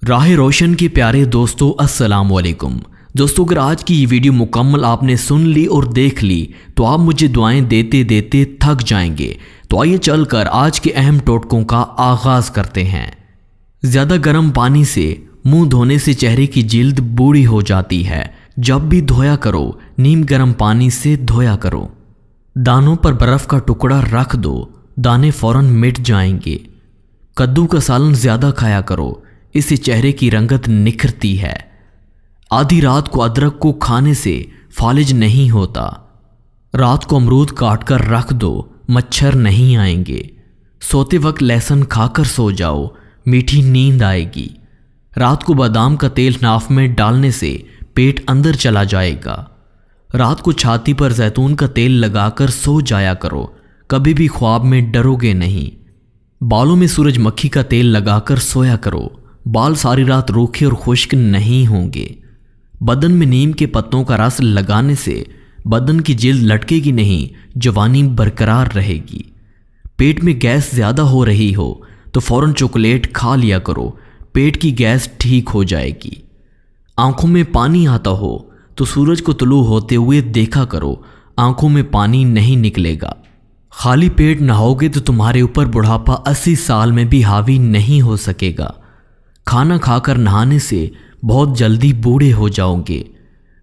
राह रोशन के प्यारे दोस्तों, अस्सलाम वालेकुम। दोस्तों, अगर आज की ये वीडियो मुकम्मल आपने सुन ली और देख ली तो आप मुझे दुआएं देते देते थक जाएंगे। तो आइए चलकर आज के अहम टोटकों का आगाज़ करते हैं। ज़्यादा गर्म पानी से मुंह धोने से चेहरे की जिल्द बूढ़ी हो जाती है। जब भी धोया करो नीम गर्म पानी से धोया करो। दानों पर बर्फ़ का टुकड़ा रख दो, दाने फ़ौरन मिट जाएंगे। कद्दू का सालन ज़्यादा खाया करो, इससे चेहरे की रंगत निखरती है। आधी रात को अदरक को खाने से फालिज नहीं होता। रात को अमरूद काट कर रख दो, मच्छर नहीं आएंगे। सोते वक्त लहसुन खाकर सो जाओ, मीठी नींद आएगी। रात को बादाम का तेल नाफ में डालने से पेट अंदर चला जाएगा। रात को छाती पर जैतून का तेल लगाकर सो जाया करो, कभी भी ख्वाब में डरोगे नहीं। बालों में सूरजमुखी का तेल लगाकर सोया करो, बाल सारी रात रूखे और खुश्क नहीं होंगे। बदन में नीम के पत्तों का रस लगाने से बदन की जिल्द लटकेगी नहीं, जवानी बरकरार रहेगी। पेट में गैस ज़्यादा हो रही हो तो फ़ौरन चॉकलेट खा लिया करो, पेट की गैस ठीक हो जाएगी। आंखों में पानी आता हो तो सूरज को तुलू होते हुए देखा करो, आंखों में पानी नहीं निकलेगा। खाली पेट नहाओगे तो तुम्हारे ऊपर बुढ़ापा 80 साल में भी हावी नहीं हो सकेगा। खाना खाकर नहाने से बहुत जल्दी बूढ़े हो जाओगे।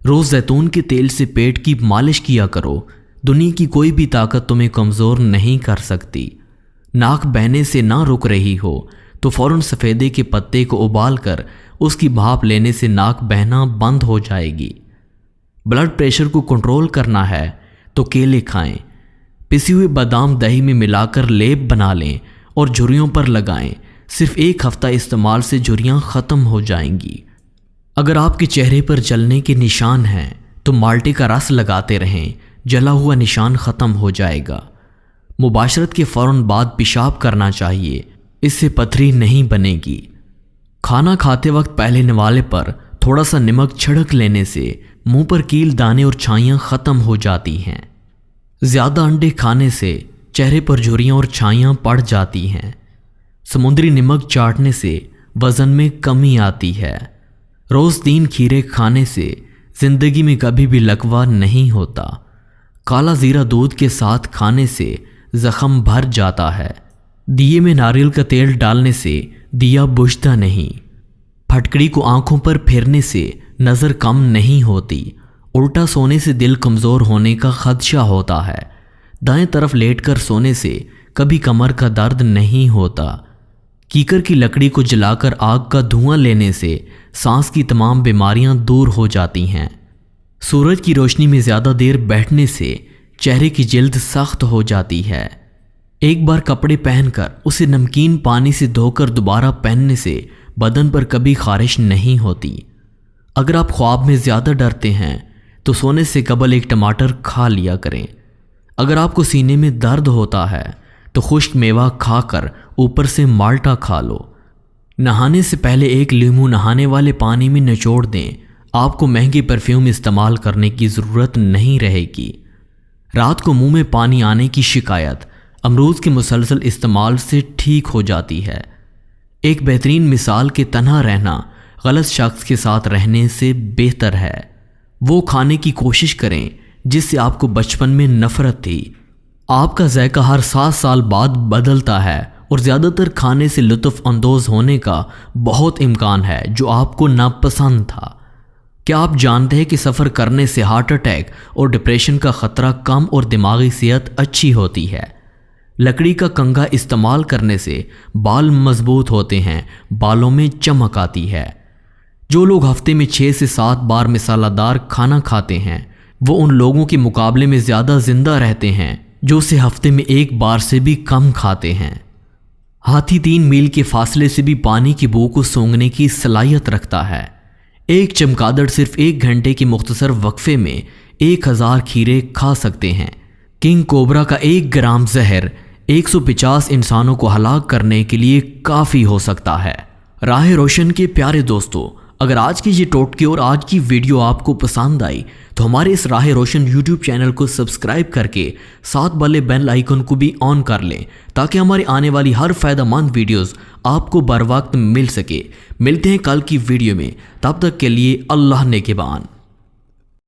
रोज़ जैतून के तेल से पेट की मालिश किया करो, दुनिया की कोई भी ताकत तुम्हें कमज़ोर नहीं कर सकती। नाक बहने से ना रुक रही हो तो फ़ौरन सफ़ेदे के पत्ते को उबाल कर उसकी भाप लेने से नाक बहना बंद हो जाएगी। ब्लड प्रेशर को कंट्रोल करना है तो केले खाएं। पिसी हुई बादाम दही में मिलाकर लेप बना लें और झुर्रियों पर लगाएं। सिर्फ 1 हफ्ता इस्तेमाल से झुर्रियाँ ख़त्म हो जाएंगी। अगर आपके चेहरे पर जलने के निशान हैं तो माल्टे का रस लगाते रहें, जला हुआ निशान ख़त्म हो जाएगा। मुबाशरत के फ़ौरन बाद पेशाब करना चाहिए, इससे पथरी नहीं बनेगी। खाना खाते वक्त पहले निवाले पर थोड़ा सा नमक छिड़क लेने से मुंह पर कील, दाने और छाइयाँ ख़त्म हो जाती हैं। ज़्यादा अंडे खाने से चेहरे पर झुर्रियाँ और छाइयाँ पड़ जाती हैं। समुद्री नमक चाटने से वज़न में कमी आती है। रोज़ 3 खीरे खाने से ज़िंदगी में कभी भी लकवा नहीं होता। काला ज़ीरा दूध के साथ खाने से ज़ख़म भर जाता है। दिए में नारियल का तेल डालने से दिया बुझता नहीं। फटकड़ी को आंखों पर फेरने से नज़र कम नहीं होती। उल्टा सोने से दिल कमज़ोर होने का खदशा होता है। दाएं तरफ लेटकर सोने से कभी कमर का दर्द नहीं होता। कीकर की लकड़ी को जलाकर आग का धुआं लेने से सांस की तमाम बीमारियां दूर हो जाती हैं। सूरज की रोशनी में ज़्यादा देर बैठने से चेहरे की जिल्द सख्त हो जाती है। एक बार कपड़े पहनकर उसे नमकीन पानी से धोकर दोबारा पहनने से बदन पर कभी खारिश नहीं होती। अगर आप ख्वाब में ज़्यादा डरते हैं तो सोने से कबल 1 टमाटर खा लिया करें। अगर आपको सीने में दर्द होता है तो खुश्क मेवा खाकर ऊपर से माल्टा खा लो। नहाने से पहले 1 लीमू नहाने वाले पानी में निचोड़ दें, आपको महंगे परफ्यूम इस्तेमाल करने की ज़रूरत नहीं रहेगी। रात को मुंह में पानी आने की शिकायत अमरूद के मुसलसल इस्तेमाल से ठीक हो जाती है। एक बेहतरीन मिसाल के तन्हा रहना गलत शख्स के साथ रहने से बेहतर है। वो खाने की कोशिश करें जिससे आपको बचपन में नफरत थी। आपका जायका हर 7 साल बाद बदलता है और ज़्यादातर खाने से लुत्फ़ अंदोज़ होने का बहुत इम्कान है जो आपको नापसंद था। क्या आप जानते हैं कि सफ़र करने से हार्ट अटैक और डिप्रेशन का ख़तरा कम और दिमागी सेहत अच्छी होती है। लकड़ी का कंघा इस्तेमाल करने से बाल मजबूत होते हैं, बालों में चमक आती है। जो लोग हफ्ते में 6 से 7 बार मसालादार खाना खाते हैं वो उन लोगों के मुकाबले में ज़्यादा जिंदा रहते हैं जो उसे हफ्ते में 1 बार से भी कम खाते हैं। हाथी 3 मील के फासले से भी पानी की बू को सूंघने की सलाहियत रखता है। एक चमगादड़ सिर्फ 1 घंटे के मुख्तसर वक्फे में 1000 खीरे खा सकते हैं। किंग कोबरा का 1 ग्राम जहर 150 इंसानों को हलाक करने के लिए काफ़ी हो सकता है। राह रोशन के प्यारे दोस्तों, अगर आज की ये टोटके और आज की वीडियो आपको पसंद आई तो हमारे इस राह रोशन यूट्यूब चैनल को सब्सक्राइब करके साथ वाले बेल आइकन को भी ऑन कर लें ताकि हमारी आने वाली हर फायदेमंद वीडियोस आपको बर वक्त मिल सके। मिलते हैं कल की वीडियो में, तब तक के लिए अल्लाह नेगहबान।